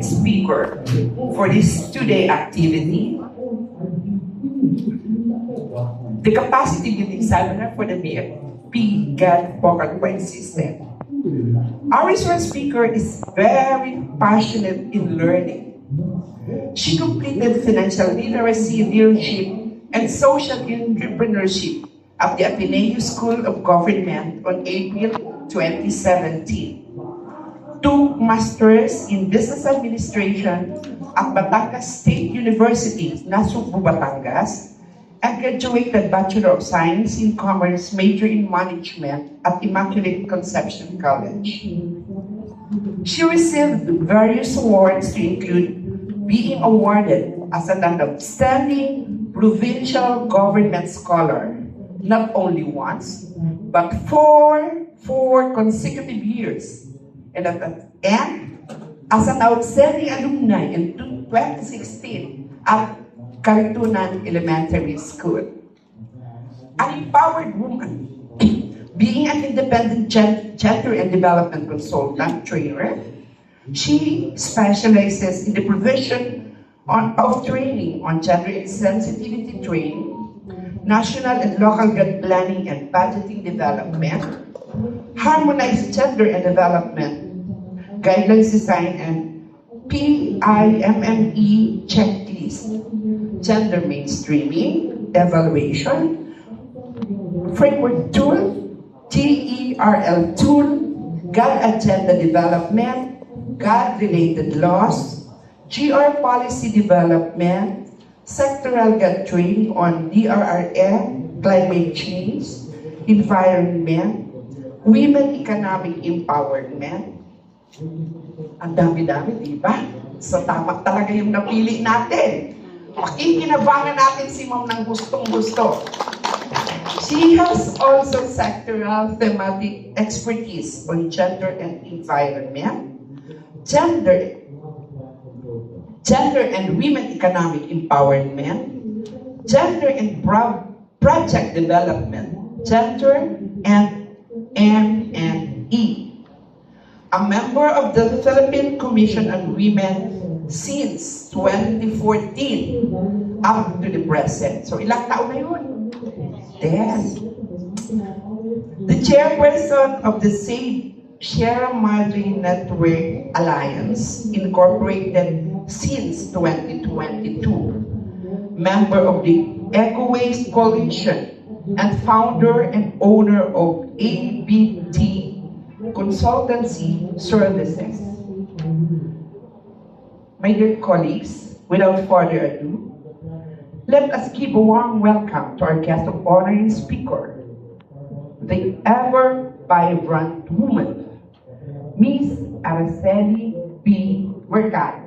Speaker for this two-day activity, the capacity building seminar for the BFP GAD vocal point system. Our resource speaker is very passionate in learning. She completed financial literacy, leadership, and social entrepreneurship at the Ateneo School of Government on April 2017. Took Masters in Business Administration at Batangas State University, Nasugbu, Batangas, and graduated Bachelor of Science in Commerce, major in Management at Immaculate Conception College. She received various awards to include being awarded as an outstanding provincial government scholar, not only once, but four consecutive years. And as an outstanding alumni in 2016 at Caritunan Elementary School. An empowered woman, being an independent gender and development consultant trainer, she specializes in the provision of training on gender insensitivity training, national and local grid planning and budgeting development, harmonized gender and development guidelines design and PIMME checklist, gender mainstreaming, evaluation, framework tool, TERL tool, GAD agenda development, GAD-related laws, GR policy development, sectoral GAD training on DRRF, climate change, environment, women economic empowerment. Ang dami-dami, di ba? So tama talaga yung napili natin. Makikinabangan natin si Ma'am ng gustong-gusto. She has also sectoral thematic expertise on gender and environment, gender and women economic empowerment, gender and project development, gender and M&E. A member of the Philippine Commission on Women since 2014 up to the present. So ilang taon na yun? 10. The chairperson of the Sierra Madre Network Alliance, Incorporated since 2022. Member of the Eco Waste Coalition and founder and owner of ABT Consultancy Services. My dear colleagues, without further ado, let us give a warm welcome to our guest of honor and speaker, the ever-vibrant woman, Miss Araceli B. Mercado.